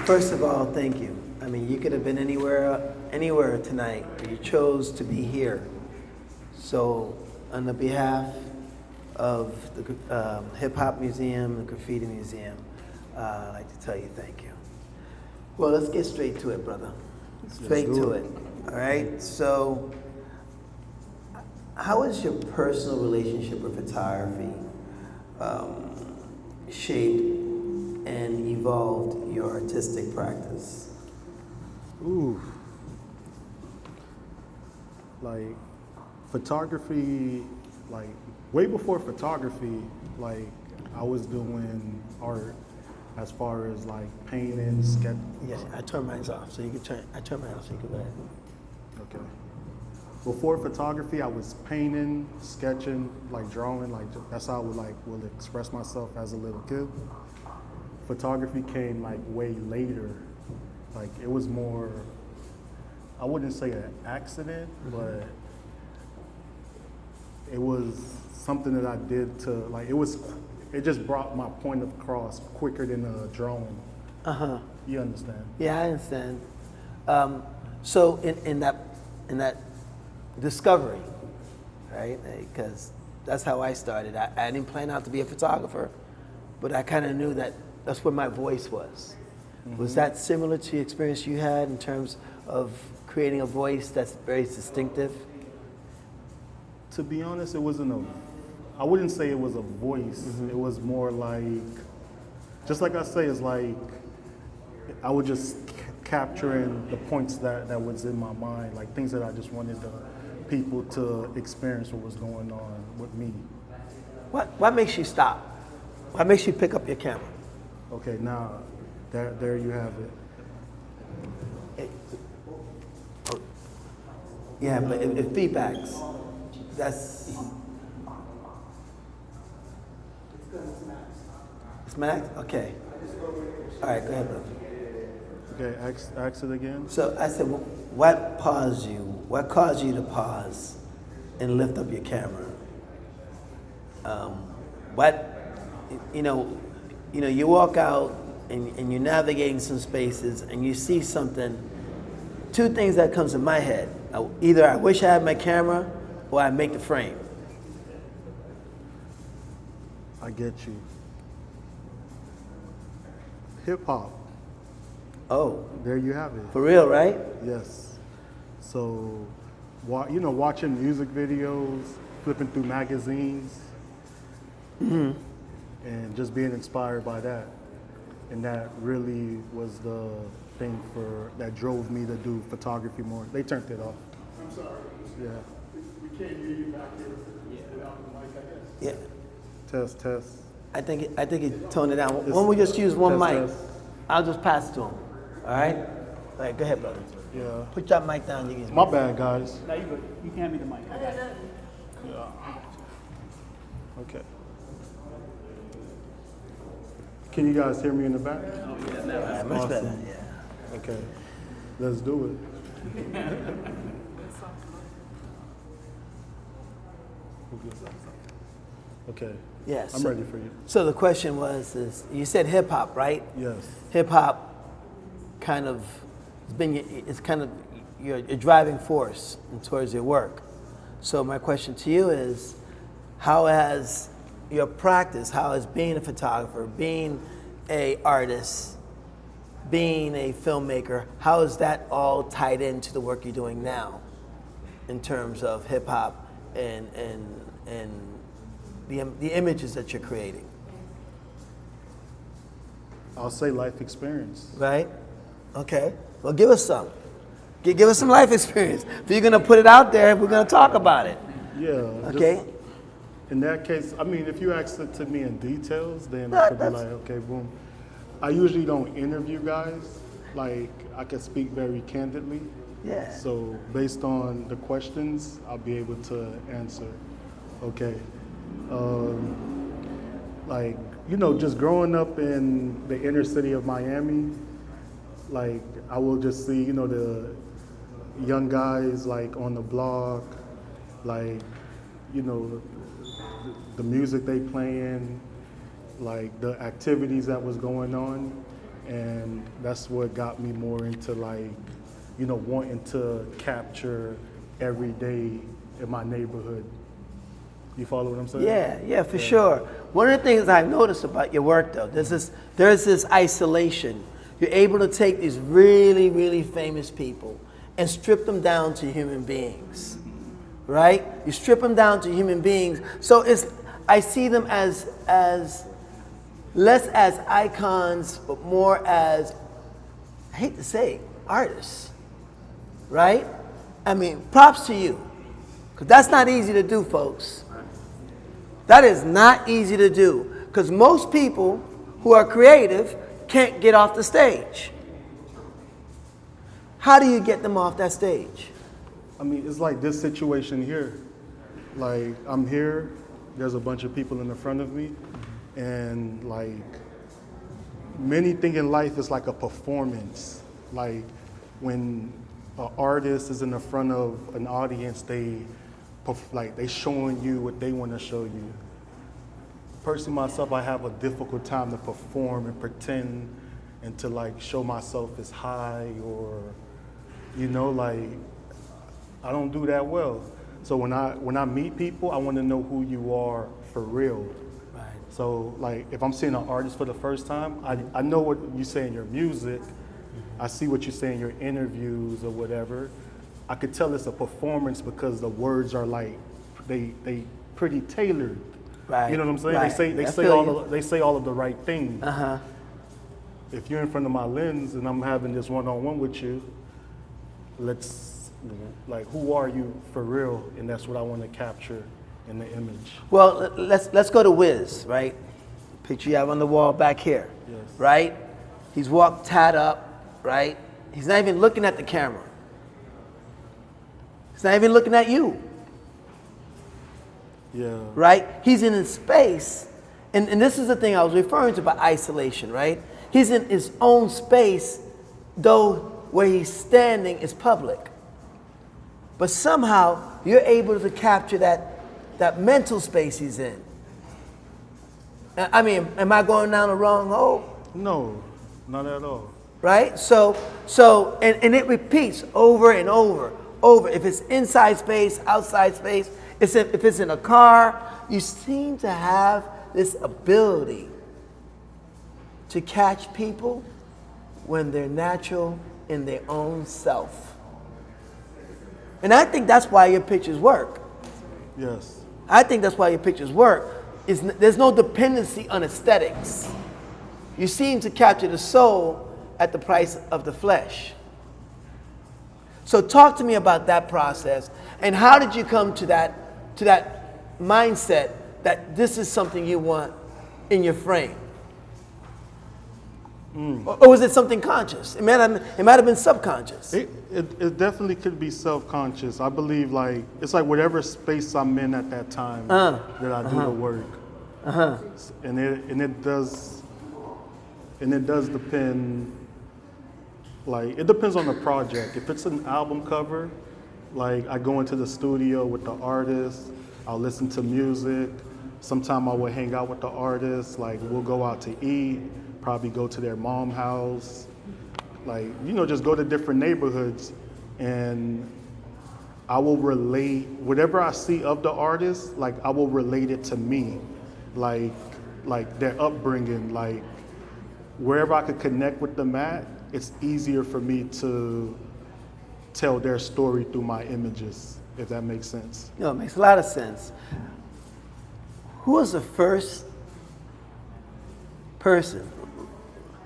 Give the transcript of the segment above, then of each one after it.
First of all, thank you. I mean, you could have been anywhere tonight, but you chose to be here. So, on the behalf of the Hip Hop Museum, the Graffiti Museum, I'd like to tell you thank you. Well, let's get straight to it, brother. Straight to it. All right. So, how has your personal relationship with photography shaped and evolved your artistic practice? Ooh. Like, photography, like, way before photography, like, I was doing art as far as, like, painting, sketch. Yeah, I turned mine off, so you can I turned mine off, so you can go ahead. Okay. Before photography, I was painting, sketching, like drawing, like that's how I would express myself as a little kid. Photography came like way later. Like it was more, I wouldn't say an accident, but it was something that I did to, like it just brought my point across quicker than a drawing. Uh-huh. You understand? Yeah, I understand. So in that discovery, right? Because that's how I started. I didn't plan out to be a photographer, but I kind of knew that that's where my voice was. Mm-hmm. Was that similar to the experience you had in terms of creating a voice that's very distinctive? To be honest, it wasn't I wouldn't say it was a voice. Mm-hmm. It was more like, just like I say, it's like, I was just capturing the points that was in my mind, like things that I just wanted people to experience what was going on with me. What makes you stop? What makes you pick up your camera? Okay, now, there you have it. Yeah, but if feedbacks, that's... It's Max? Okay. All right, go ahead, brother. Okay, ask it again. So I said, what caused you to pause and lift up your camera? You walk out and you're navigating some spaces and you see something. Two things that comes in my head: either I wish I had my camera, or I make the frame. I get you. Hip hop. Oh. There you have it. For real, right? Yes. So, watching music videos, flipping through magazines, mm-hmm. and just being inspired by that. And that really was the thing that drove me to do photography more. They turned it off. I'm sorry. Yeah. We can't hear you back here without the mic, I guess. Yeah. Test. I think he toned it down. Why don't we just use one mic? I'll just pass it to him. All right? All right, go ahead, brother. Yeah. Put that mic down. You My bad, guys. No, you good. You can hand me the mic. Yeah. Okay. Can you guys hear me in the back? Oh, yeah, All no. right, much Awesome. better. Yeah. Okay. Let's do it. Okay. Yes. I'm ready for you. So the question is you said hip hop, right? Yes. Hip hop kind of it's kind of your driving force towards your work. So my question to you is, how has your practice, how has being a photographer, being a artist, being a filmmaker, how is that all tied into the work you're doing now in terms of hip hop and the images that you're creating? I'll say life experience. Right? Okay. Well, give us some. Give us some life experience. If you're going to put it out there, we're going to talk about it. Yeah. Okay? In that case, I mean, if you ask it to me in details, then I could be like, okay, boom. I usually don't interview guys. Like, I can speak very candidly. Yeah. So based on the questions, I'll be able to answer. Okay. Just growing up in the inner city of Miami, like, I will just see, the young guys, like, on the block, like, the music they playing, like, the activities that was going on. and that's what got me more into like, you know, wanting to capture every day in my neighborhood. You follow what I'm saying? Yeah, for sure. One of the things I've noticed about your work, though, there's this isolation. You're able to take these really, really famous people and strip them down to human beings, right? You strip them down to human beings. So I see them as less as icons, but more as, I hate to say it, artists, right? I mean, props to you, because that's not easy to do, folks. That is not easy to do, because most people who are creative can't get off the stage. How do you get them off that stage? I mean, it's like this situation here. Like, I'm here, there's a bunch of people in the front of me, and like, many things in life is like a performance. Like, when an artist is in the front of an audience, they showing you what they want to show you. Personally, myself, I have a difficult time to perform and pretend and to like show myself as high, or, you know, like, I don't do that well. So when I meet people, I want to know who you are for real. Right. So like, if I'm seeing an artist for the first time, I know what you say in your music. I see what you say in your interviews or whatever. I could tell it's a performance because the words are like, they pretty tailored. Right. You know what I'm saying? Right. They say all of the right things. Uh-huh. If you're in front of my lens and I'm having this one-on-one with you, like, who are you for real? And that's what I want to capture in the image. Well, let's go to Wiz, right? Picture you have on the wall back here, Yes. right? He's walked tied up, right? He's not even looking at the camera. He's not even looking at you, Yeah. right? He's in a space, and this is the thing I was referring to by isolation, right? He's in his own space, though where he's standing is public. But somehow you're able to capture that mental space he's in. I mean, am I going down the wrong hole? No, not at all. Right? So and it repeats over and over. If it's inside space, outside space, if it's in a car, you seem to have this ability to catch people when they're natural in their own self. And I think that's why your pictures work. Yes. I think that's why your pictures work. There's no dependency on aesthetics. You seem to capture the soul at the price of the flesh. So talk to me about that process, and how did you come to that mindset that this is something you want in your frame? Or was it something conscious? It might have been subconscious. It definitely could be self-conscious. I believe like it's like whatever space I'm in at that time that I do the work. And it does depend. Like, it depends on the project. If it's an album cover, like, I go into the studio with the artist, I'll listen to music. Sometime I will hang out with the artist, like, we'll go out to eat, probably go to their mom's house. Like, you know, just go to different neighborhoods, and I will relate, whatever I see of the artist, like, I will relate it to me. Like their upbringing, like, wherever I could connect with them at, it's easier for me to tell their story through my images, if that makes sense. No, it makes a lot of sense. Who was the first person,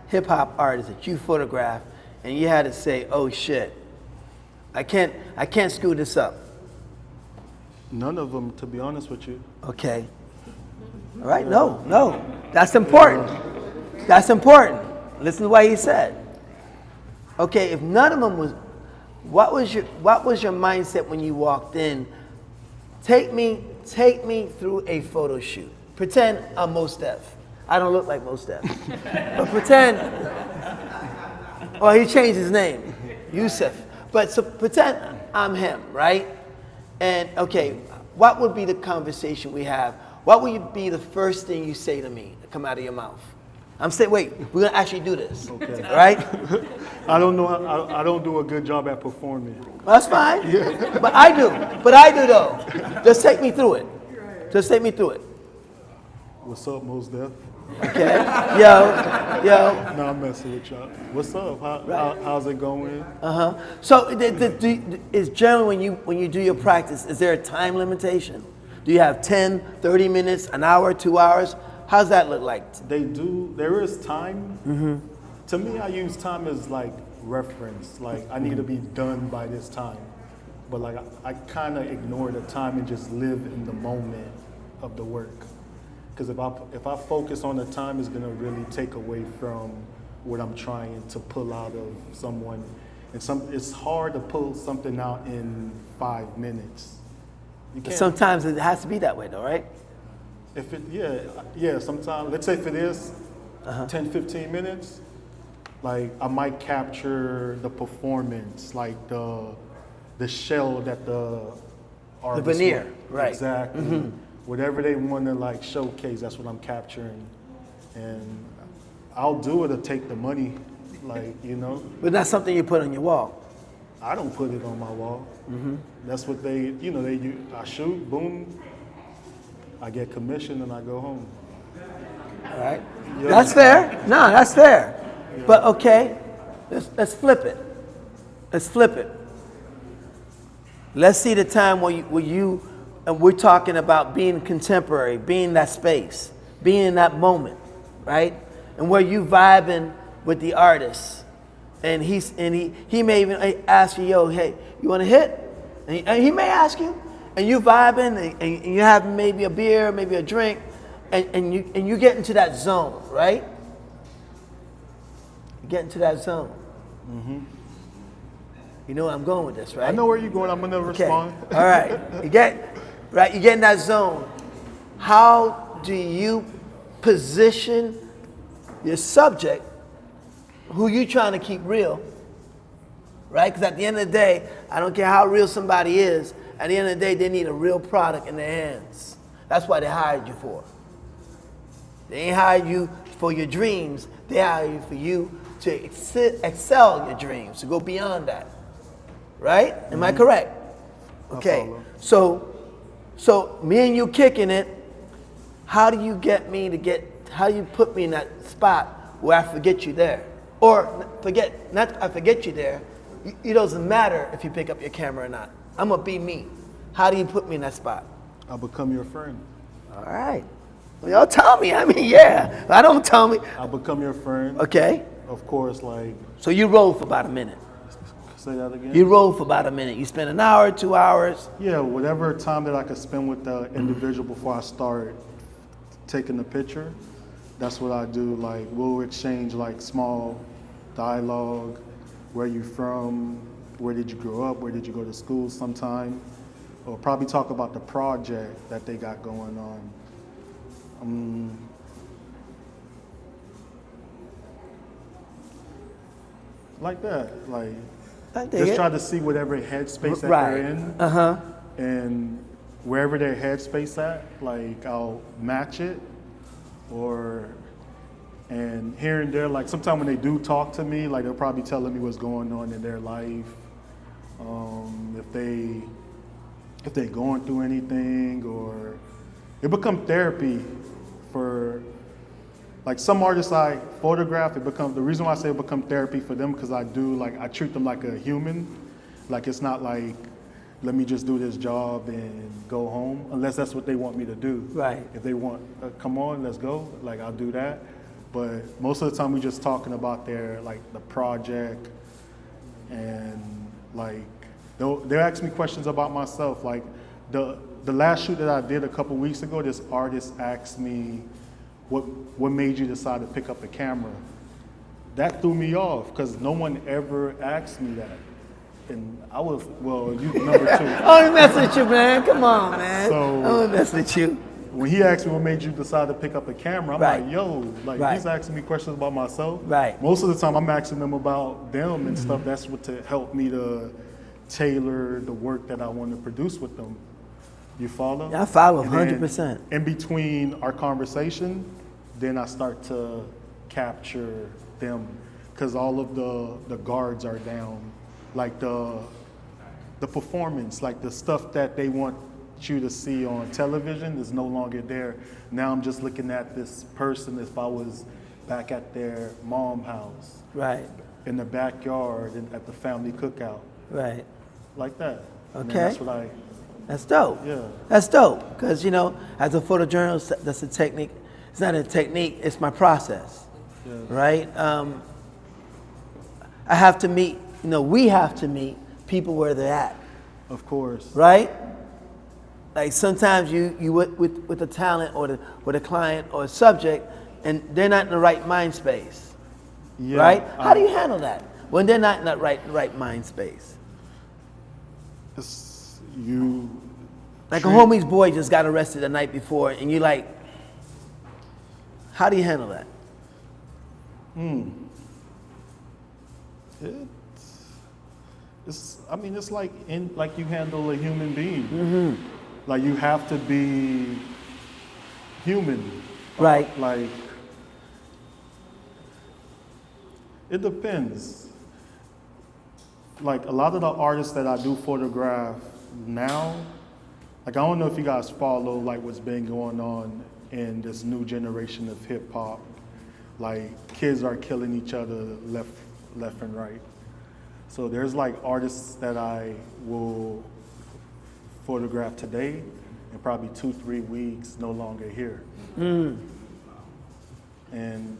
hip hop artist that you photographed and you had to say, "Oh shit, I can't screw this up"? None of them, to be honest with you. Okay. All right. No, that's important. That's important. Listen to what he said. Okay, if none of them was, what was your mindset when you walked in? Take me through a photo shoot. Pretend I'm Mos Def. I don't look like Mos Def, but pretend. Well, he changed his name, Yusuf. But so pretend I'm him, right? And okay, what would be the conversation we have? What would be the first thing you say to me to come out of your mouth? I'm saying, wait, we're gonna actually do this, Okay. right? I don't know. I don't do a good job at performing. That's fine. But I do. But I do though. Just take me through it. Just take me through it. What's up, Mos Def? Okay. Yo. No, I'm messing with y'all. What's up? How's it going? So is generally when you do your practice, is there a time limitation? Do you have 10, 30 minutes, an hour, 2 hours? How's that look like? They do. There is time. To me, I use time as like reference. Like I need to be done by this time. But like I kind of ignore the time and just live in the moment of the work. Because if I focus on the time, it's gonna really take away from what I'm trying to pull out of someone. And it's hard to pull something out in 5 minutes. You But can't. sometimes it has to be that way though, right? If it, yeah, sometimes, let's say if it is 10, 15 minutes, like I might capture the performance, like the shell that the artist veneer, want. right. Exactly. Whatever they want to like showcase, that's what I'm capturing. And I'll do it to take the money, like, you know. But that's something you put on your wall. I don't put it on my wall. That's what they do. I shoot, boom, I get commission and I go home. All right. Yeah. That's fair. No, that's fair. But okay, let's flip it. Let's flip it. Let's see the time where you and we're talking about being contemporary, being that space, being in that moment, right? And where you vibing with the artist, and he may even ask you, yo, hey, you want to hit? And he may ask you, and you vibing, and you have maybe a beer, maybe a drink, and you get into that zone, right? You get into that zone. You know where I'm going with this, right? I know where you're going. I'm gonna respond. All right. You get in that zone. How do you position your subject, who you trying to keep real, right? Because at the end of the day, I don't care how real somebody is, at the end of the day, they need a real product in their hands. That's what they hired you for. They ain't hired you for your dreams. They hired you for you to excel your dreams, to go beyond that. Right? Am I correct? Okay. So me and you kicking it, how do you put me in that spot where I forget you there? Or not I forget you there, it doesn't matter if you pick up your camera or not. I'm gonna be me. How do you put me in that spot? I'll become your friend. All right. Well, y'all tell me. I mean, yeah. I don't tell me. I'll become your friend. Okay. Of course, like, So you roll for about a minute. say that again? You roll for about a minute. You spend an hour, 2 hours. Yeah, whatever time that I could spend with the individual before I start taking the picture, that's what I do. Like, we'll exchange like small dialogue. Where you from? Where did you grow up? Where did you go to school sometime? Or probably talk about the project that they got going on. Like that, like just try to see whatever headspace that they're in, and wherever their headspace at, like I'll match it, and here and there, like sometimes when they do talk to me, like they're probably telling me what's going on in their life, if they're going through anything, or it become therapy for. Like some artists I photograph, the reason why I say it become therapy for them, because I treat them like a human. Like it's not like, let me just do this job and go home, unless that's what they want me to do. Right. If they want, come on, let's go, like I'll do that. But most of the time we just talking about the project, and like, they'll ask me questions about myself. Like the last shoot that I did a couple weeks ago, this artist asked me, what made you decide to pick up the camera? That threw me off because no one ever asked me that. And I was, you number two. I only mess with you, man. Come on, man. So, I only mess with you. When he asked me what made you decide to pick up the camera, I'm Right. like, yo, like Right. he's asking me questions about myself. Right. Most of the time I'm asking them about them and stuff. That's what to help me to tailor the work that I want to produce with them. You follow? I follow And then 100%. In between our conversation, then I start to capture them because all of the guards are down. Like the performance, like the stuff that they want you to see on television is no longer there. Now I'm just looking at this person if I was back at their mom house. Right. In the backyard and at the family cookout. Right. Like that. And Okay. that's what That's dope. Yeah. That's dope. Because, you know, as a photojournalist, that's a technique. It's not a technique, it's my process. Yeah. Right? I have to meet, you know, we have to meet people where they're at. Of course. Right? Like sometimes you with the talent or the client or the subject, and they're not in the right mind space. Yeah, Right? How do you handle that when they're not in that right mind space? You Like a homie's boy just got arrested the night before, and you like, how do you handle that? It's like you handle a human being. Like you have to be human. Right. Like it depends. Like a lot of the artists that I do photograph now, like I don't know if you guys follow like what's been going on in this new generation of hip hop. Like kids are killing each other left and right. So there's like artists that I will photograph today and probably 2-3 weeks no longer here. And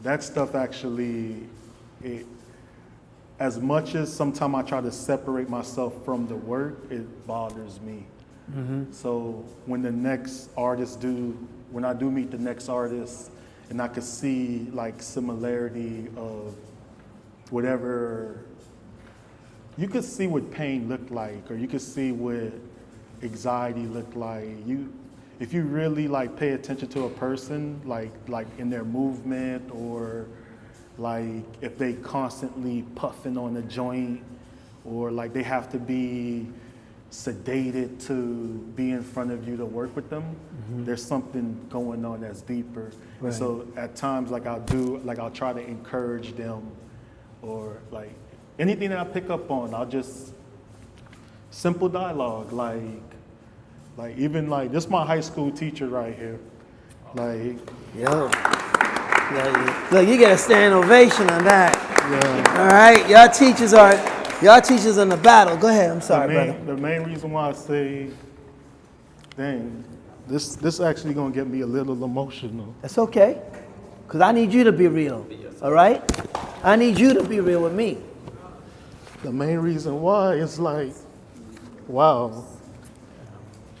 that stuff actually, as much as sometimes I try to separate myself from the work, it bothers me. So when I do meet the next artist and I could see like similarity of whatever, you could see what pain looked like, or you could see what anxiety looked like. If you really like pay attention to a person, like in their movement, or like if they constantly puffing on a joint, or like they have to be sedated to be in front of you to work with them, there's something going on that's deeper. Right. So at times, I'll try to encourage them, or like anything that I pick up on, I'll just simple dialogue, like even like this is my high school teacher right here, like Yo. Look, you get a standing ovation on that. yeah. All right, y'all teachers in the battle. Go ahead. I'm sorry, brother. The main reason why I say, dang, this actually gonna get me a little emotional. That's okay, cause I need you to be real. All right, I need you to be real with me. The main reason why is like, wow,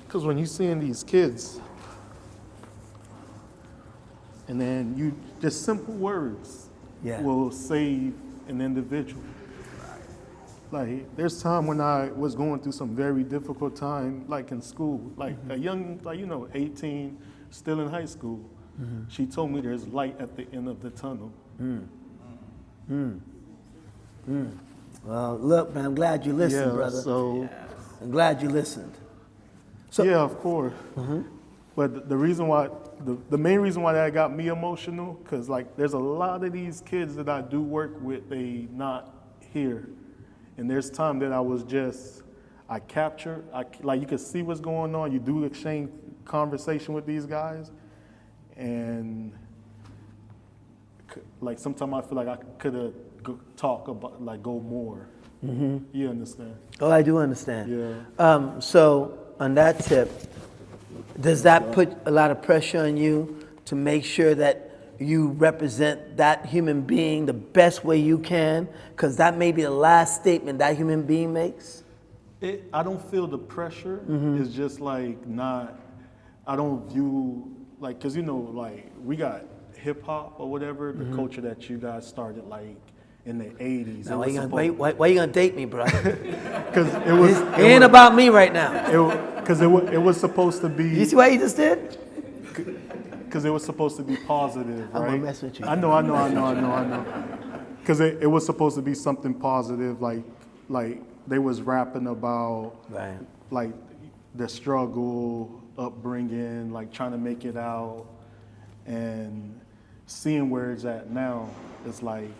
because when you're seeing these kids, and then just simple words will save an individual. Like there's time when I was going through some very difficult time, like in school, like a young, 18, still in high school. She told me there's light at the end of the tunnel. Well, look, man, I'm glad you listened, brother. So I'm glad you listened. yeah, of course. But the reason why, the main reason why that got me emotional, because like there's a lot of these kids that I do work with, they not here. And there's time that I capture, like you can see what's going on, you do exchange conversation with these guys, and like sometimes I feel like I could have talked about, like go more. You understand? Oh, I do understand. Yeah. So on that tip, does that put a lot of pressure on you to make sure that you represent that human being the best way you can? Because that may be the last statement that human being makes. I don't feel the pressure. It's just like I don't view, like, because like we got hip hop or whatever, the culture that you guys started like in the 80s. Now, why you gonna date me, bro? Because it ain't about me right now. Because it was supposed to be. You see what you just did? Because it was supposed to be positive, right? I'm gonna mess with you. I know. Because it was supposed to be something positive, like they was rapping about, Right. like the struggle, upbringing, like trying to make it out, and seeing where it's at now, it's like,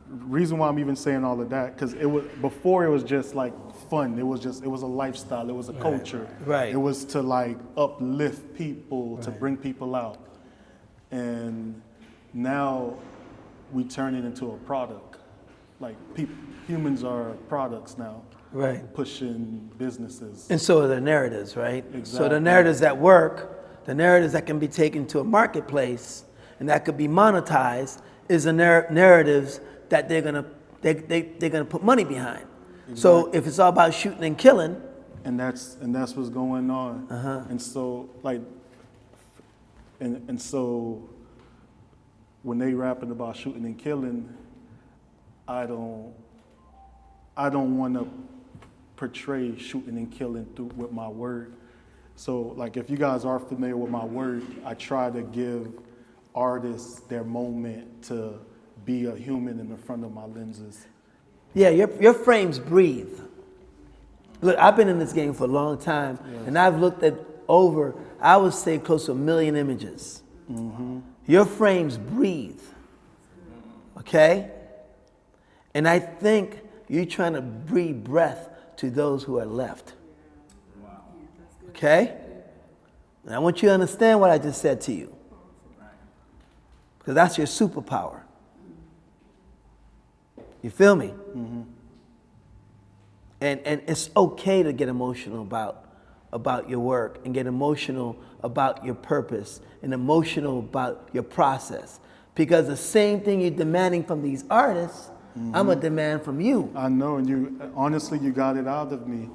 reason why I'm even saying all of that, because before it was just like fun. It was a lifestyle. It was a culture. Right. It was to like uplift people, to bring people out. And now we turn it into a product. Like humans are products now. Right. Pushing businesses. And so are the narratives, right? Exactly. So the narratives that work, the narratives that can be taken to a marketplace and that could be monetized is the narratives that they're gonna put money behind. Exactly. So if it's all about shooting and killing, and that's what's going on. Uh-huh. And so like, and so when they rapping about shooting and killing, I don't want to portray shooting and killing with my word. So like, if you guys are familiar with my word, I try to give artists their moment to be a human in the front of my lenses. Yeah, your frames breathe. Look, I've been in this game for a long time, yes. And I've looked at over, I would say, close to 1 million images. Mm-hmm. Your frames breathe, okay? And I think you're trying to breathe breath to those who are left. Wow. Okay? And I want you to understand what I just said to you. Because that's your superpower. You feel me? Mm-hmm. And it's okay to get emotional about your work and get emotional about your purpose and emotional about your process. Because the same thing you're demanding from these artists, mm-hmm. I'm a demand from you. I know, and you honestly, you got it out of me.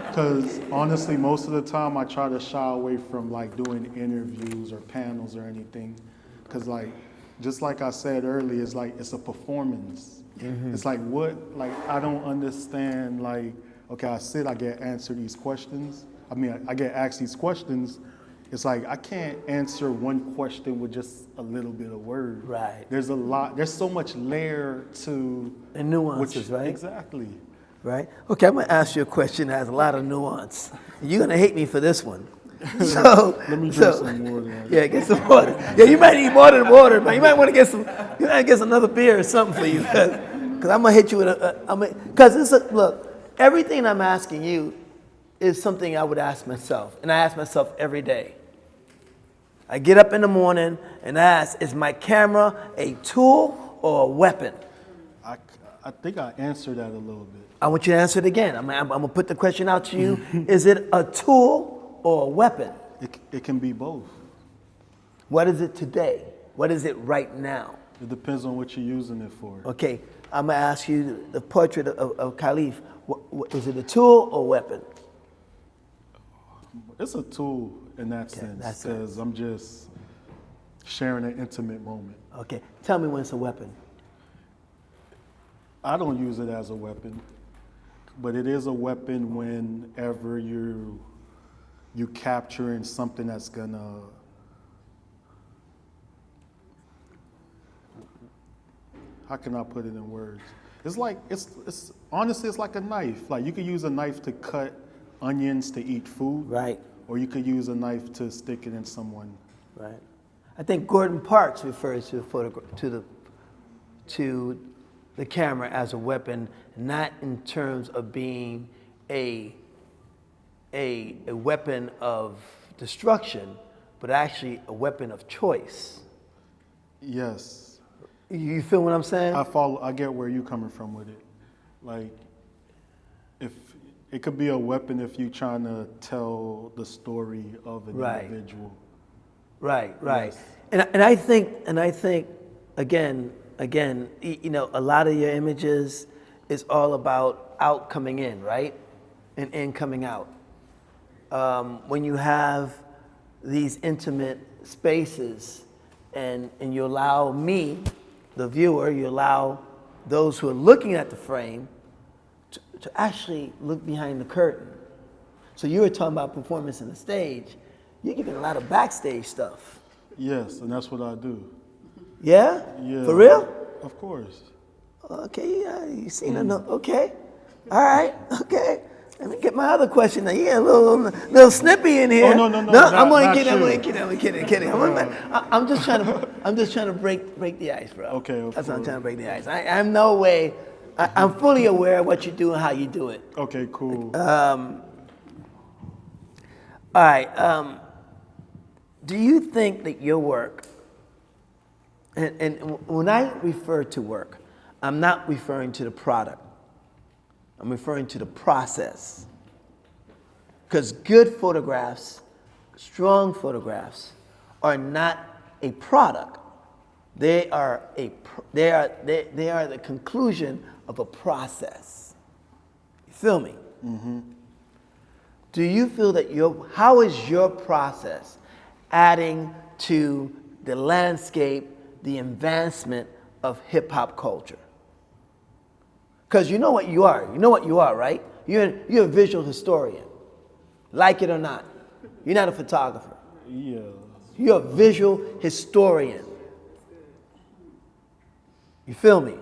Because honestly, most of the time I try to shy away from like doing interviews or panels or anything. Because like, just like I said earlier, it's like, it's a performance. Mm-hmm. It's like I don't understand, like, okay, I get answered these questions. I get asked these questions. It's like, I can't answer one question with just a little bit of word. Right. There's so much layer to. And nuances, right? Exactly. Right? Okay, I'm gonna ask you a question that has a lot of nuance. You're gonna hate me for this one. So let me drink some water. Yeah, get some water. Yeah, you might need more than water, but you might want to get some. You might get another beer or something for you, because I'm gonna hit you with because look, everything I'm asking you is something I would ask myself, and I ask myself every day. I get up in the morning and ask, is my camera a tool or a weapon? I think I answered that a little bit. I want you to answer it again. I'm gonna put the question out to you. Is it a tool or a weapon? It can be both. What is it today? What is it right now? It depends on what you're using it for. Okay, I'm gonna ask you the portrait of Khalif. Is it a tool or a weapon? It's a tool in that sense, because I'm just sharing an intimate moment. Okay, tell me when it's a weapon. I don't use it as a weapon, but it is a weapon whenever you capturing something that's gonna. How can I put it in words? It's like it's honestly, it's like a knife. Like, you could use a knife to cut onions to eat food, right? Or you could use a knife to stick it in someone. Right. I think Gordon Parks refers to the camera as a weapon, not in terms of being a weapon of destruction, but actually a weapon of choice. Yes. You feel what I'm saying? I get where you're coming from with it. Like, if it could be a weapon if you're trying to tell the story of an individual. Right. Yes. And I think again, you know, a lot of your images is all about out coming in, right? And in coming out. When you have these intimate spaces and you allow me, the viewer, you allow those who are looking at the frame to actually look behind the curtain. So you were talking about performance on the stage. You're giving a lot of backstage stuff. Yes, and that's what I do. Yeah? Yeah. For real? Of course. Okay, yeah, you seen enough. Okay. All right. Okay. Let me get my other question now. You get a little snippy in here. Oh, no, I'm only not kidding. I'm true. only kidding. I'm just trying to break the ice, bro. Okay, That's what I'm trying to break the ice. I'm no way. I'm fully aware of what you do and how you do it. Okay, cool. All right. Do you think that your work, and when I refer to work, I'm not referring to the product. I'm referring to the process. Because good photographs, strong photographs, are not a product. They are the conclusion of a process. You feel me? Mm-hmm. Do you feel that how is your process adding to the landscape, the advancement of hip hop culture? Because you know what you are. You know what you are, right? You're a visual historian. Like it or not. You're not a photographer. Yeah. You're a visual historian. You feel me?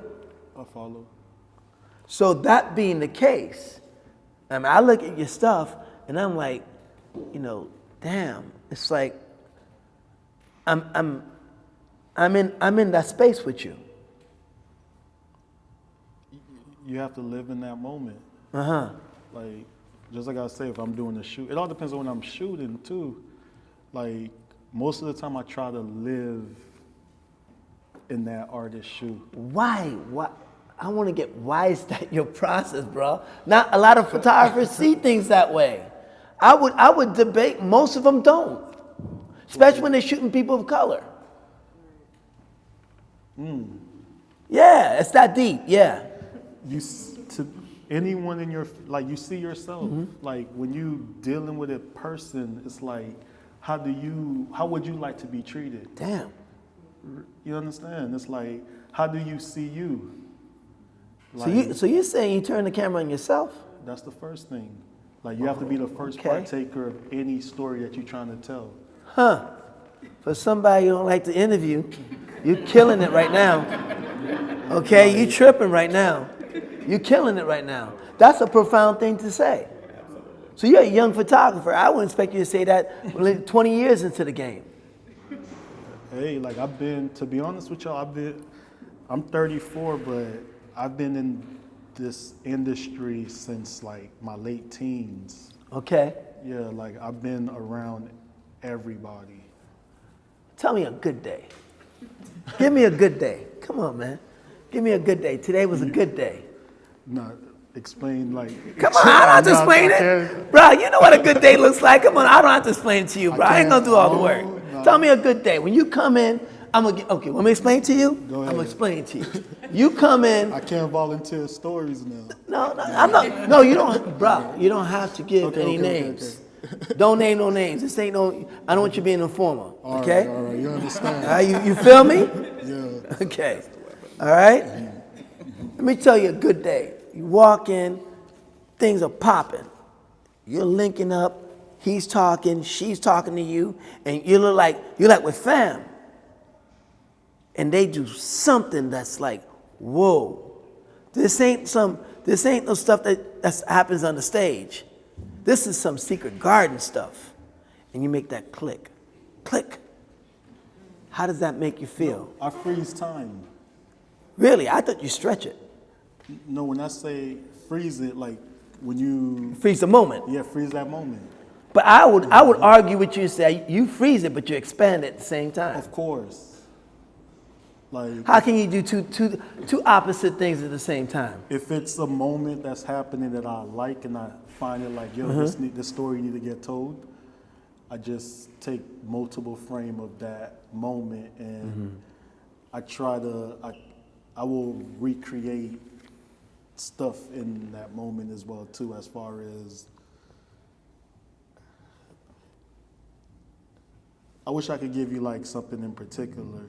I follow. So that being the case, I look at your stuff and I'm like, damn, it's like I'm in that space with you. You have to live in that moment. Uh-huh. Like, just like I say, if I'm doing a shoot, it all depends on when I'm shooting too. Like, most of the time I try to live in that artist's shoe. Why? I want to get, why is that your process, bro? Not a lot of photographers see things that way. I would debate, most of them don't. Especially when they're shooting people of color. Yeah, it's that deep, yeah. To anyone in your, like, you see yourself. Like, when you dealing with a person, it's like, how would you like to be treated? Damn. You understand? It's like, how do you see you? So you're saying you turn the camera on yourself? That's the first thing. Like, you have to be the first partaker of any story that you're trying to tell. Huh. For somebody who don't like to interview, you're killing it right now. Okay, you tripping right now. You're killing it right now. That's a profound thing to say. So you're a young photographer. I wouldn't expect you to say that 20 years into the game. Hey, like, to be honest with y'all, I'm 34, but I've been in this industry since like my late teens. Okay. Yeah, like, I've been around everybody. Tell me a good day. Give me a good day. Come on, man. Give me a good day. Today was a good day. Not explain, like... Come on, I don't have to explain it. Bro, you know what a good day looks like. Come on, I don't have to explain it to you, bro. I ain't gonna do all the work. No. Tell me a good day. When you come in, okay, want me to explain to you? Go ahead. I'm gonna explain to you. You come in... I can't volunteer stories now. No, you don't, bro. You don't have to give any names. Okay. Don't name no names. This ain't no, I don't want you being an informer, okay? All right, you understand. All right, you feel me? Yeah. Okay, all right? Let me tell you a good day. You walk in, things are popping. You're linking up, he's talking, she's talking to you, and you're like with fam. And they do something that's like, whoa. This ain't no stuff that happens on the stage. This is some secret garden stuff. And you make that click. Click. How does that make you feel? No, I freeze time. Really? I thought you stretch it. No, when I say freeze it, like when you... Freeze the moment. Yeah, freeze that moment. But I would argue with you and say you freeze it, but you expand it at the same time. Of course. Like, how can you do two opposite things at the same time? If it's a moment that's happening that I like and I find it like, yo, this story need to get told, I just take multiple frame of that moment and I will recreate stuff in that moment as well too, as far as I wish I could give you like something in particular.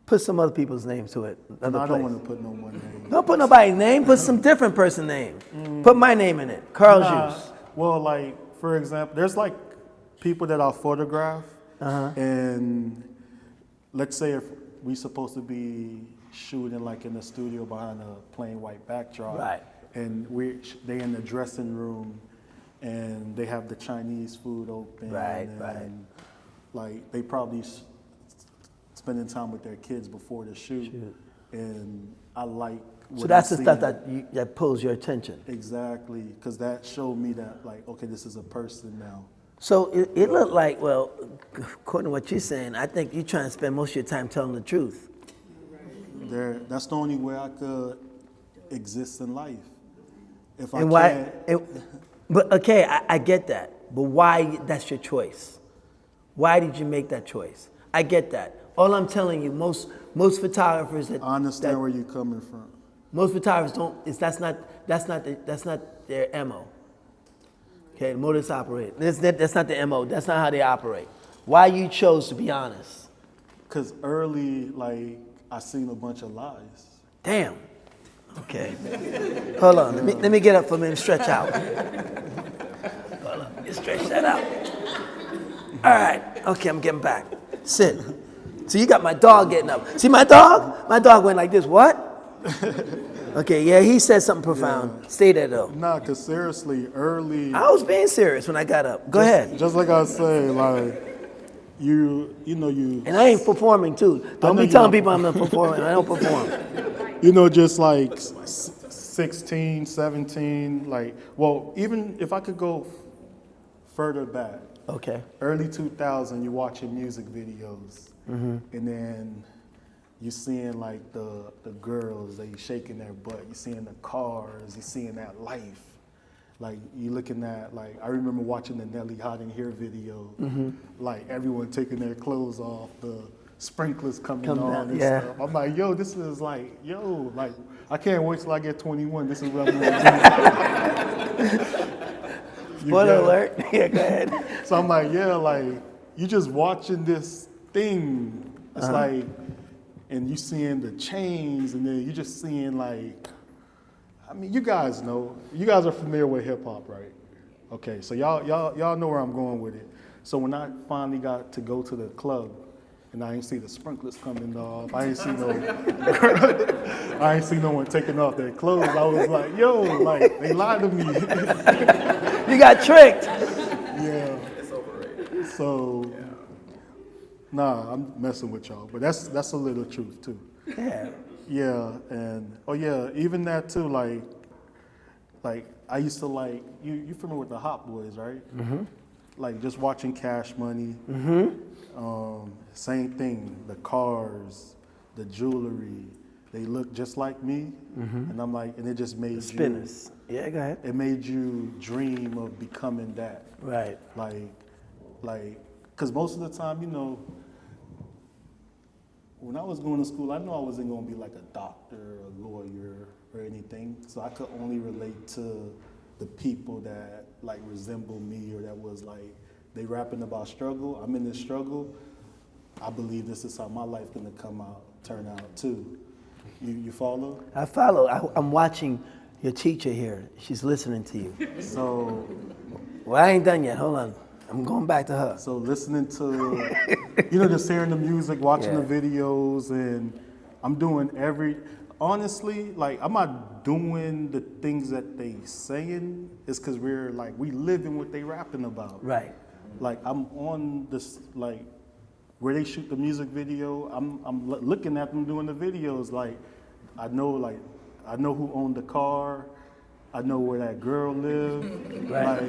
Put some other people's names to it. I don't want to put no one name. Don't put nobody's name. Put some different person name. Put my name in it. Carle Juste. Well, like, for example, there's like people that I'll photograph, and let's say if we supposed to be shooting like in the studio behind a plain white backdrop. Right. And they in the dressing room, and they have the Chinese food open. Right, and, right. Like they probably spending time with their kids before the shoot. And I like. So that's the stuff that pulls your attention. Exactly, because that showed me that, like, okay, this is a person now. So it looked like, well, according to what you're saying, I think you're trying to spend most of your time telling the truth. That's the only way I could exist in life. If I And but okay, I get that. But why that's your choice? Why did you make that choice? I get that. All I'm telling you, most photographers that I understand where you're coming from. Most photographers don't. That's not their MO. Okay, the modus operandi. That's not the MO. That's not how they operate. Why you chose to be honest? Cause early, like I seen a bunch of lies. Damn. Okay. Hold on. Let me get up for a minute. Stretch out. Hold on. You stretch that out. All right. Okay, I'm getting back. Sit. So you got my dog getting up. See my dog? My dog went like this. What? Okay, yeah, he said something profound. Yeah. Stay there though. Nah, cause seriously, early. I was being serious when I got up. Go ahead. Just like I say, like you know. And I ain't performing too. Don't be telling people I'm not performing. I don't perform. You know, just like 16, 17, like, well, even if I could go further back. Okay. Early 2000, you're watching music videos, and then you seeing like the girls, they shaking their butt. You seeing the cars. You seeing that life. Like you looking at, like, I remember watching the Nelly Hot in Here video. Like everyone taking their clothes off, the sprinklers coming on and stuff. I'm like, yo, this is like, like I can't wait till I get 21. This is what I'm gonna do. Spoiler alert. Yeah, go ahead. So I'm like, yeah, like you just watching this thing. It's like. And you seeing the chains, and then you just seeing like, I mean, you guys know, you guys are familiar with hip hop, right? Okay, so y'all know where I'm going with it. So when I finally got to go to the club, and I ain't see the sprinklers coming off, I ain't see no one taking off their clothes. I was like, yo, like they lied to me. You got tricked. Yeah. It's overrated. So. Yeah. Nah, I'm messing with y'all, but that's a little truth too. Yeah. Yeah, and even that too. Like I used to like you familiar with the Hot Boys, right? Like just watching Cash Money. Same thing. The cars, the jewelry, they look just like me, and I'm like, and it just made spinners. Yeah, go ahead. It made you dream of becoming that. Right. Like. Because most of the time, you know, when I was going to school, I know I wasn't going to be like a doctor, a lawyer, or anything. So I could only relate to the people that like resemble me, or that was like, they rapping about struggle. I'm in this struggle. I believe this is how my life gonna turn out too. You follow? I follow. I'm watching your teacher here. She's listening to you. So. Well, I ain't done yet. Hold on. I'm going back to her. So listening to, just hearing the music, watching the videos, and I'm doing honestly, like I'm not doing the things that they saying. It's because we live in what they rapping about. Right. Like I'm on this, like where they shoot the music video, I'm looking at them doing the videos. Like I know who owned the car. I know where that girl lived. Right.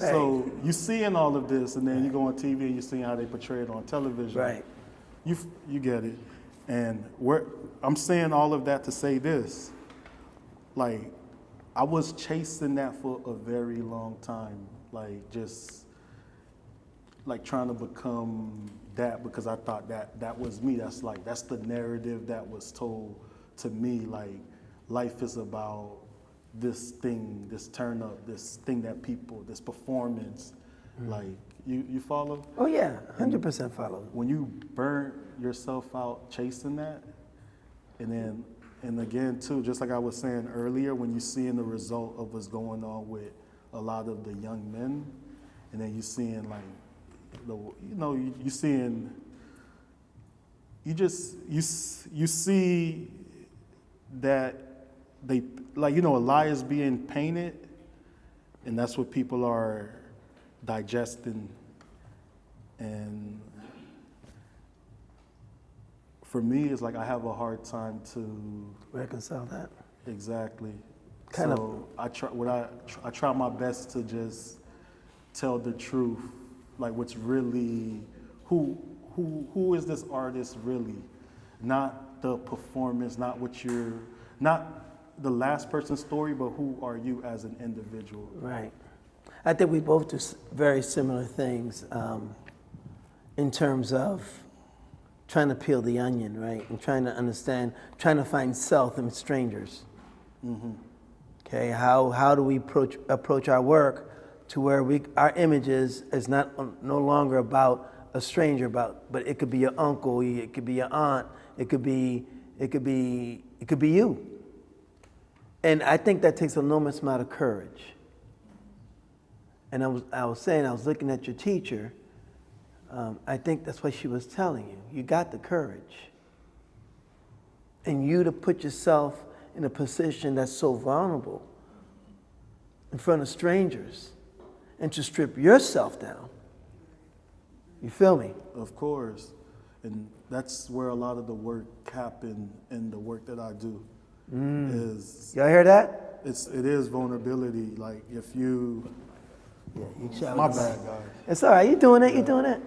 So you seeing all of this, and then you go on TV and you seeing how they portray it on television. Right. You get it. And I'm saying all of that to say this. Like, I was chasing that for a very long time. Like, just like trying to become that, because I thought that was me. That's the narrative that was told to me. Like, life is about this thing, this turn up, this thing that people, this performance. Like, you follow? Oh yeah, 100% follow. When you burn yourself out chasing that, and again too, just like I was saying earlier, when you're seeing the result of what's going on with a lot of the young men, and then you're seeing like, you seeing you see that they, like, a lie is being painted, and that's what people are digesting. And for me, it's like I have a hard time to reconcile that. Exactly. So I try my best to just tell the truth, like what's really who is this artist really, not the performance, not the last person's story, but who are you as an individual. Right. I think we both do very similar things in terms of trying to peel the onion, right? And trying to understand, trying to find self in strangers. Mm-hmm. Okay, how do we approach our work to where our images is no longer about a stranger, but it could be your uncle, it could be your aunt, it could be you. And I think that takes an enormous amount of courage. And I was saying, I was looking at your teacher. I think that's what she was telling you. You got the courage. And you to put yourself in a position that's so vulnerable in front of strangers and to strip yourself down. You feel me? Of course. And that's where a lot of the work happens in the work that I do. Y'all hear that? It is vulnerability. Like if you... Yeah, you shout. My bad, guys. It's all right. You're doing it. You're doing it.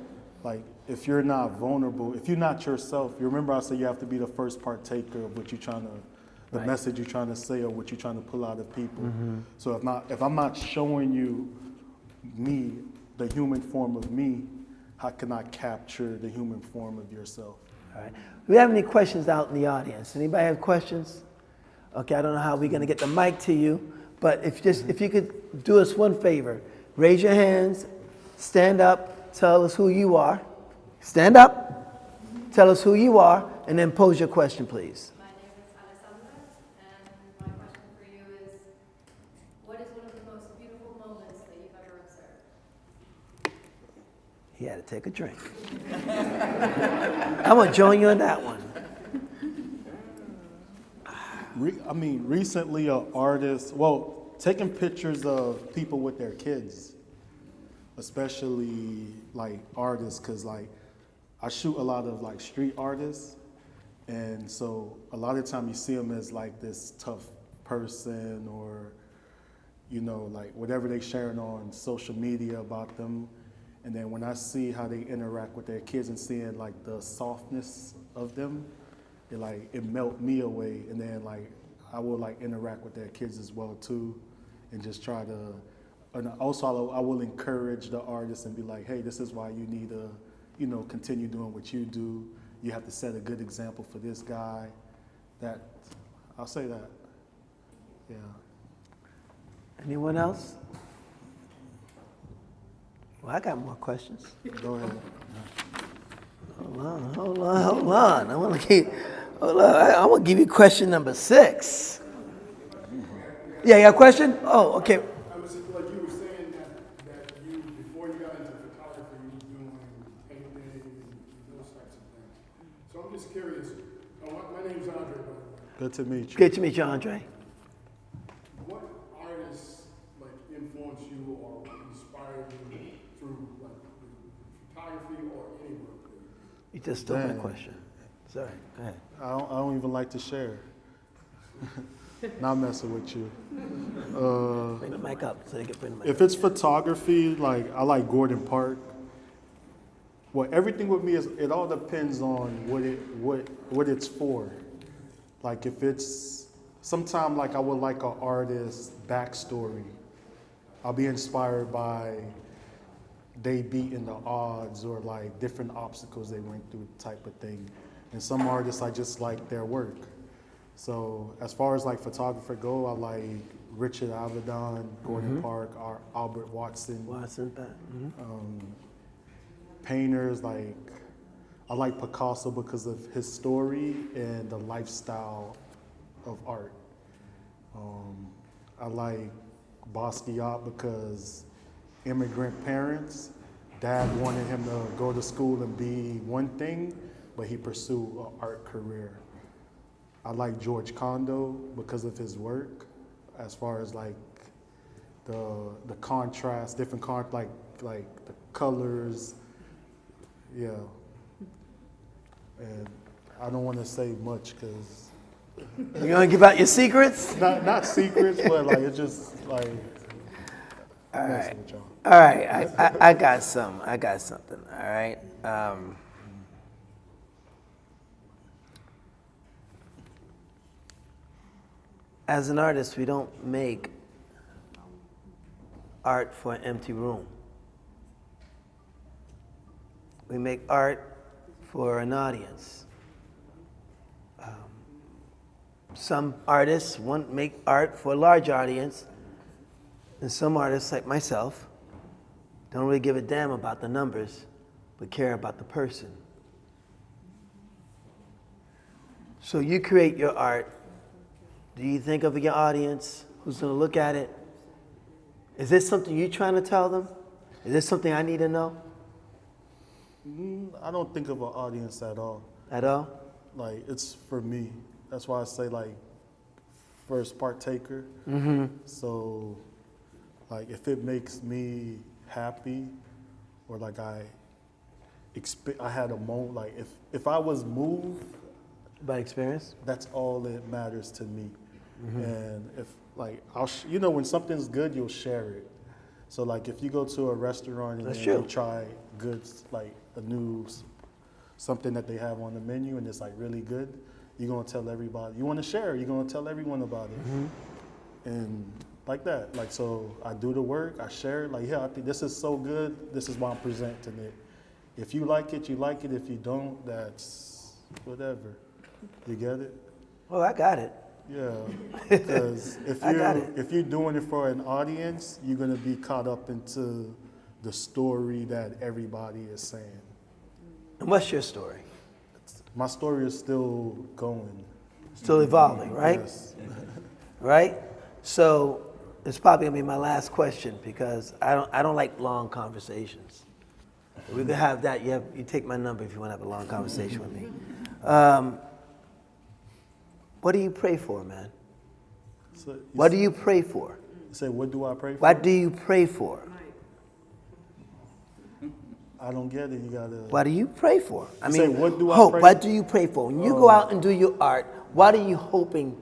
Like, if you're not vulnerable, if you're not yourself, you remember I said you have to be the first partaker of what you're trying to, the message you're trying to say or what you're trying to pull out of people. Mm-hmm. So if I'm not showing you me, the human form of me, how can I capture the human form of yourself? All right. Do we have any questions out in the audience? Anybody have questions? Okay, I don't know how we're going to get the mic to you, but if you could do us one favor, raise your hands, stand up, tell us who you are. Stand up, tell us who you are, and then pose your question, please. My name is Alessandra, and my question for you is, what is one of the most beautiful moments that you've ever observed? He had to take a drink. I'm going to join you in that one. Recently an artist, taking pictures of people with their kids, especially like artists, because like I shoot a lot of like street artists, and so a lot of the time you see them as like this tough person or, like whatever they sharing on social media about them. And then when I see how they interact with their kids and seeing like the softness of them, it melt me away. And then like I will like interact with their kids as well too, and just try to. And also I will encourage the artist and be like, hey, this is why you need to, continue doing what you do. You have to set a good example for this guy. I'll say that. Yeah. Anyone else? Well, I got more questions. Go ahead. Hold on. I'm gonna give you question number 6. Yeah, you got a question? Oh, okay. I was like you were saying that you, before you got into photography, you was doing painting and those types of things. So I'm just curious. My name's Andre, by the way. Good to meet you. Good to meet you, Andre. What artists influence you or inspire you through photography or any work? You just stole my question. Sorry, go ahead. I don't even like to share. Not messing with you. Bring the mic up so they can bring the mic If up. it's photography, I like Gordon Park. Well, everything with me it all depends on what it's for. Like if it's sometime I would like an artist's backstory. I'll be inspired by they beating the odds or different obstacles they went through type of thing. And some artists I just like their work. So as far as photographer go, I like Richard Avedon, Gordon Park, or Albert Watson. Painters I like Picasso because of his story and the lifestyle of art. I like Basquiat because immigrant parents, dad wanted him to go to school and be one thing, but he pursued an art career. I like George Condo because of his work, as far as like the contrast, different like the colors, yeah. And I don't want to say much because You gonna give out your secrets? not secrets, but like it's just like messing with y'all. All right, I got some. I got something. All right. As an artist, we don't make art for an empty room. We make art for an audience. Some artists make art for a large audience, and some artists, like myself, don't really give a damn about the numbers, but care about the person. So you create your art. Do you think of your audience? Who's going to look at it? Is this something you're trying to tell them? Is this something I need to know? I don't think of an audience at all. At all? Like, it's for me. That's why I say, like, first partaker. So, like, if it makes me happy, or like I had a moment, like, if I was moved, By experience? that's all that matters to me. And if, like, when something's good, you'll share it. So, like, if you go to a restaurant and That's then true. you try goods, like something that they have on the menu and it's like really good, you're gonna tell everybody. You want to share, you're gonna tell everyone about it. And like that, like, so I do the work, I share it, like, yeah, I think this is so good, this is why I'm presenting it. If you like it, you like it. If you don't, that's whatever. You get it? Oh, I got it. Yeah, because I got it. if you're doing it for an audience, you're gonna be caught up into the story that everybody is saying. And what's your story? My story is still going. Still evolving, right? Yes. Right? So it's probably gonna be my last question because I don't like long conversations. We could have that. You take my number if you want to have a long conversation with me. What do you pray for, man? So What do you pray for? You say, what do I pray for? What do you pray for? I don't get it. You gotta. What do you pray for? I You mean, say, what do I hope. pray- What do you pray for? When you go out and do your art, what are you hoping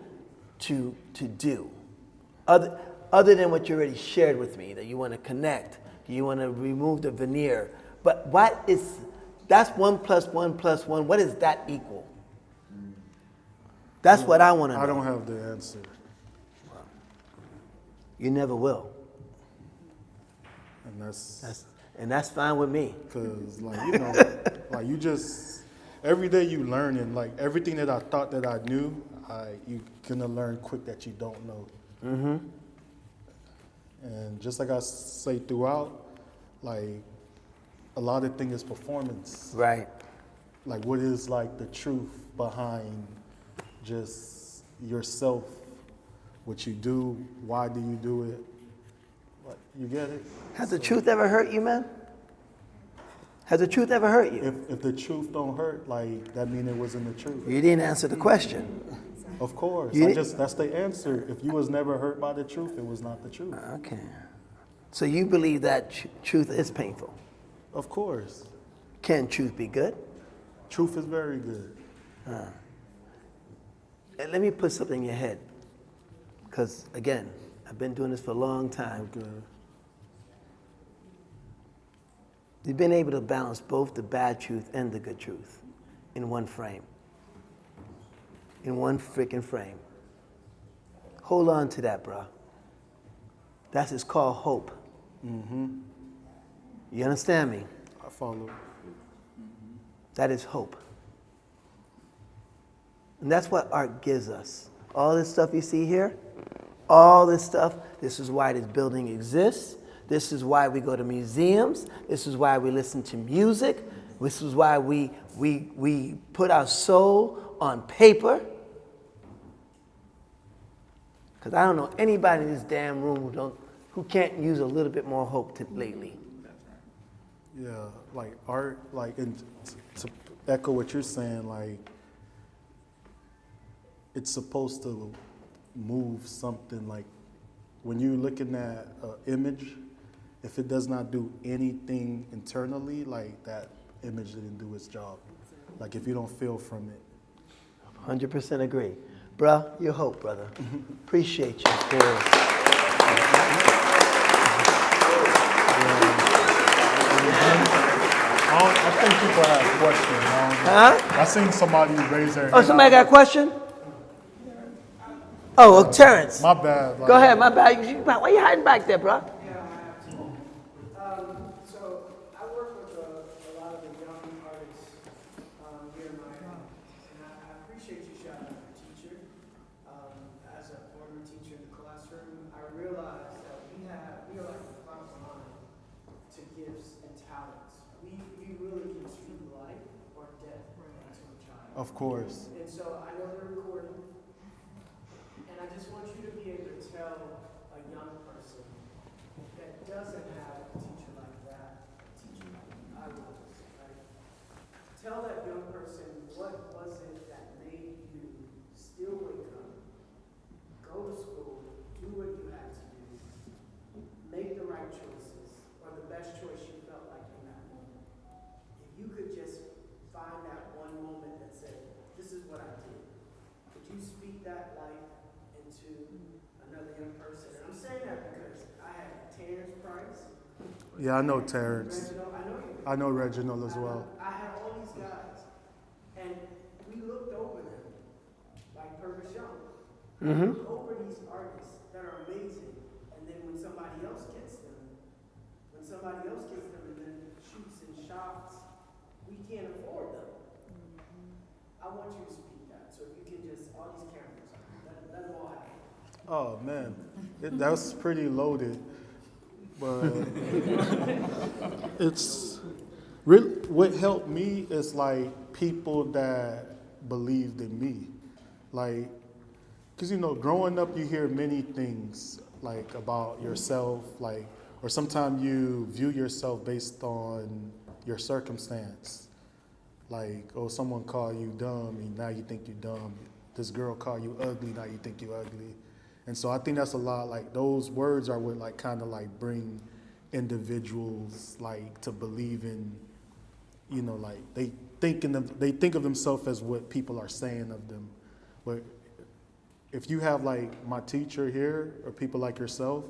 to do? Other than what you already shared with me, that you want to connect, you want to remove the veneer. But that's 1 + 1 + 1. What does that equal? That's what I want to know. I don't have the answer. You never will. And That's fine with me. because, like, like you just, every day you learning, like everything that I thought that I knew, you gonna learn quick that you don't know. And just like I say throughout, like, a lot of things is performance. Right. Like, what is, like, the truth behind just yourself, what you do, why do you do it? Like, you get it? Has the truth ever hurt you, man? Has the truth ever hurt you? If the truth don't hurt, like, that mean it wasn't the truth. You didn't answer the question. Of course. You- That's the answer. If you was never hurt by the truth, it was not the truth. Okay. So you believe that truth is painful. Of course. Can truth be good? Truth is very good. And let me put something in your head. Because, again, I've been doing this for a long time. Good. You've been able to balance both the bad truth and the good truth in one frame. In one freaking frame. Hold on to that, bro. That's it's called hope. You understand me? I follow. That is hope. And that's what art gives us. All this stuff you see here, all this stuff, this is why this building exists. This is why we go to museums. This is why we listen to music. This is why we put our soul on paper. Because I don't know anybody in this damn room who can't use a little bit more hope lately. Yeah, like art, like, and echo what you're saying. Like, it's supposed to move something. Like, when you're looking at an image, if it does not do anything internally, like that image didn't do its job. Like, if you don't feel from it. 100% agree. Bruh, your hope, brother. Appreciate you. I think people have questions. Huh? I seen somebody raise their hand. Oh, somebody got a question? Oh, well, Terrence. My bad. Like, Go ahead, my bad. Why you hiding back there, bro? So I work with a lot of the young artists here in Miami, and I appreciate you shouting out your teacher. As a former teacher in the classroom, I realized that we are like a fountain line to gifts and talents. We really can speak life or death to a child. of course. And so I know they're recording, and I just want you to be able to tell a young person that doesn't have a teacher like that, a teacher like I was, right? Tell that young person what was it that made you still wake up, go to school, do what you had to do, make the right choices, or the best choice you felt like in that moment. If you could just find that one moment that said, this is what I did, could you speak that life into another young person? And I'm saying that because I had Terrence Price, Yeah, I know Terrence. Reginald, I know you. I know Reginald as well. I had all these guys, and we looked over them, like Purvis Young. Mm-hmm. Look over these artists that are amazing, and then when somebody else gets them, and then shoots and shots, we can't afford them. I want you to speak that, so if you can just, all these cameras, let them all have it. Oh man, that's pretty loaded. But it's really what helped me is like people that believed in me, like, cause growing up you hear many things like about yourself, like, or sometimes you view yourself based on your circumstance, like, oh, someone called you dumb and now you think you're dumb. This girl called you ugly, now you think you're ugly. And so I think that's a lot, like those words are what like kind of like bring individuals like to believe in, like they think of themselves as what people are saying of them. But if you have like my teacher here or people like yourself,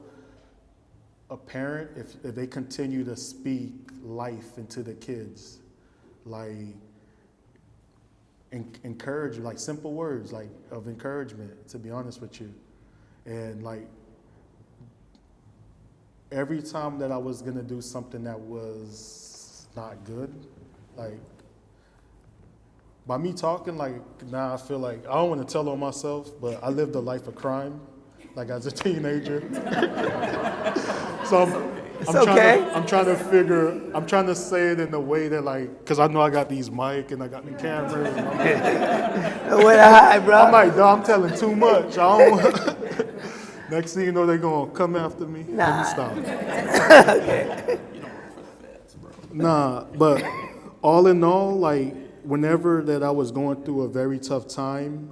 a parent, if they continue to speak life into the kids, like encourage, like simple words like of encouragement, to be honest with you. And like every time that I was gonna do something that was not good, like by me talking, like now I feel like I don't want to tell on myself, but I lived a life of crime, like as a teenager. So I'm trying to say it in a way that like, cause I know I got these mic and I got the cameras. No way to hide, bro. I'm like, no, I'm telling too much. I don't. Next thing you know, they're gonna come after me. Nah. Let me stop. Nah, but all in all, like whenever that I was going through a very tough time,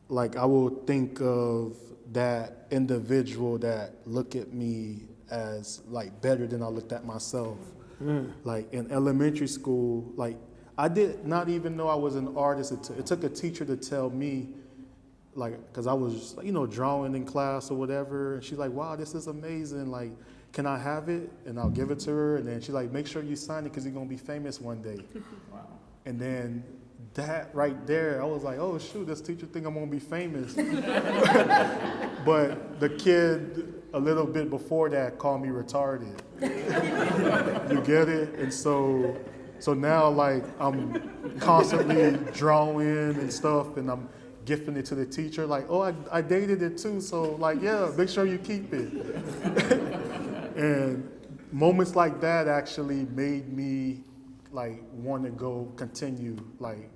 like I will think of that individual that look at me as like better than I looked at myself. Like in elementary school, like I did not even know I was an artist. It took a teacher to tell me, like, because I was, drawing in class or whatever. And she's like, wow, this is amazing. Like, can I have it? And I'll give it to her. And then she's like, make sure you sign it because you're going to be famous one day. Wow. And then that right there, I was like, oh, shoot, this teacher think I'm going to be famous. But the kid a little bit before that called me retarded. You get it? And so now, like, I'm constantly drawing and stuff, and I'm gifting it to the teacher, like, oh, I dated it too, so like, yeah, make sure you keep it. And moments like that actually made me like want to continue like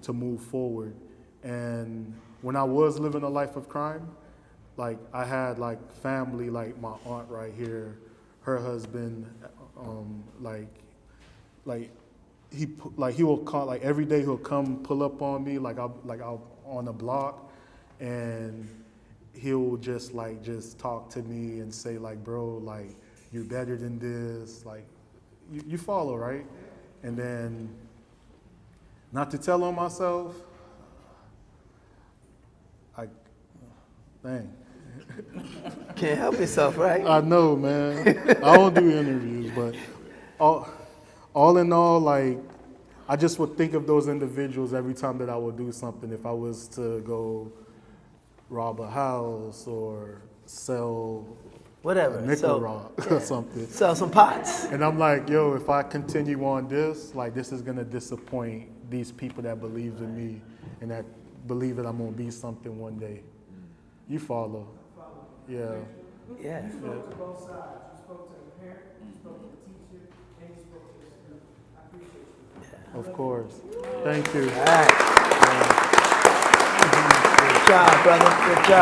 to move forward. And when I was living a life of crime, like I had like family, like my aunt right here, her husband, like he will call, like every day he'll come pull up on me, I'll on the block, and he'll just talk to me and say like, bro, like you're better than this, like you follow, right? And then, not to tell on myself, dang. Can't help yourself, right? I know, man. I don't do interviews, but all in all, like, I just would think of those individuals every time that I would do something. If I was to go rob a house or sell Whatever. a nickel rock or something. Sell some pots. And I'm like, yo, if I continue on this, like, this is going to disappoint these people that believe in me and that believe that I'm going to be something one day. You follow. Yeah. Yeah. You spoke to both sides. You spoke to the parent, you spoke to the teacher, and you spoke to the student. I appreciate you. Of course. Thank you. All right. Good job, brother. Good job.